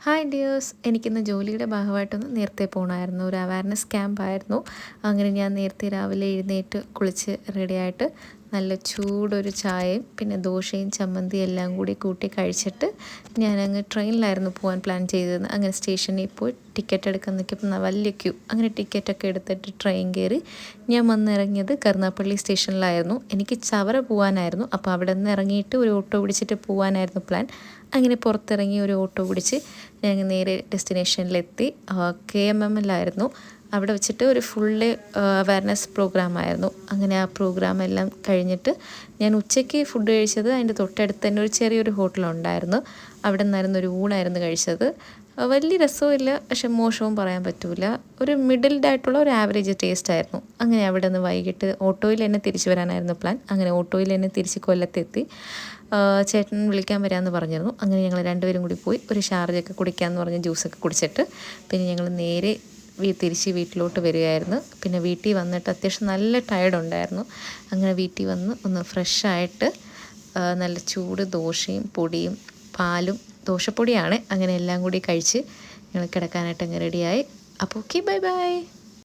Hi dears, എനിക്കിന്ന് ജോലിയുടെ ഭാഗമായിട്ടൊന്ന് നേരത്തെ പോകണമായിരുന്നു. ഒരു അവയർനെസ് ക്യാമ്പായിരുന്നു. അങ്ങനെ ഞാൻ നേരത്തെ രാവിലെ എഴുന്നേറ്റ് കുളിച്ച് റെഡിയായിട്ട് നല്ല ചൂടൊരു ചായയും പിന്നെ ദോശയും ചമ്മന്തിയും എല്ലാം കൂടി കൂട്ടി കഴിച്ചിട്ട് ഞാനങ്ങ് ട്രെയിനിലായിരുന്നു പോകാൻ പ്ലാൻ ചെയ്തത്. അങ്ങനെ സ്റ്റേഷനിൽ പോയി ടിക്കറ്റ് എടുക്കാൻ നിൽക്കുമ്പോൾ വലിയ ക്യൂ. അങ്ങനെ ടിക്കറ്റൊക്കെ എടുത്തിട്ട് ട്രെയിൻ കയറി ഞാൻ വന്നിറങ്ങിയത് കരുനാഗപ്പള്ളി സ്റ്റേഷനിലായിരുന്നു. എനിക്ക് ചവറ പോകാനായിരുന്നു. അപ്പോൾ അവിടെ നിന്ന് ഇറങ്ങിയിട്ട് ഒരു ഓട്ടോ പിടിച്ചിട്ട് പോകാനായിരുന്നു പ്ലാൻ. അങ്ങനെ പുറത്തിറങ്ങി ഒരു ഓട്ടോ പിടിച്ച് ഞങ്ങൾ നേരെ ഡെസ്റ്റിനേഷനിലെത്തി. KMM-ലായിരുന്നു. അവിടെ വെച്ചിട്ട് ഒരു ഫുൾ ഡേ അവയർനെസ് പ്രോഗ്രാമായിരുന്നു. അങ്ങനെ ആ പ്രോഗ്രാം എല്ലാം കഴിഞ്ഞിട്ട് ഞാൻ ഉച്ചയ്ക്ക് ഫുഡ് കഴിച്ചത് അതിൻ്റെ തൊട്ടടുത്ത് തന്നെ ഒരു ചെറിയൊരു ഹോട്ടലുണ്ടായിരുന്നു. അവിടെ നിന്നായിരുന്നു ഒരു ഊണായിരുന്നു കഴിച്ചത്. വലിയ രസവുമില്ല, പക്ഷെ മോശവും പറയാൻ പറ്റില്ല. ഒരു മിഡിൽഡായിട്ടുള്ള ഒരു ആവറേജ് ടേസ്റ്റ് ആയിരുന്നു. അങ്ങനെ അവിടെ നിന്ന് വൈകിട്ട് ഓട്ടോയിൽ തന്നെ തിരിച്ചു വരാനായിരുന്നു പ്ലാൻ. അങ്ങനെ ഓട്ടോയിൽ തന്നെ തിരിച്ച് കൊല്ലത്തെത്തി. ചേട്ടൻ വിളിക്കാൻ വരാമെന്ന് പറഞ്ഞിരുന്നു. അങ്ങനെ ഞങ്ങൾ രണ്ടുപേരും കൂടി പോയി ഒരു ഷാർജയൊക്കെ കുടിക്കാമെന്ന് പറഞ്ഞ് ജ്യൂസൊക്കെ കുടിച്ചിട്ട് പിന്നെ ഞങ്ങൾ നേരെ തിരിച്ച് വീട്ടിലോട്ട് വരികയായിരുന്നു. പിന്നെ വീട്ടിൽ വന്നിട്ട് അത്യാവശ്യം നല്ല ടയർഡുണ്ടായിരുന്നു. അങ്ങനെ വീട്ടിൽ വന്ന് ഒന്ന് ഫ്രഷായിട്ട് നല്ല ചൂട് ദോശയും പൊടിയും പാലും, ദോശപ്പൊടിയാണ്, അങ്ങനെ എല്ലാം കൂടി കഴിച്ച് ഞങ്ങൾ കിടക്കാനായിട്ട് അങ്ങ് റെഡിയായി. അപ്പോൾ ഓക്കെ, ബൈ ബൈ.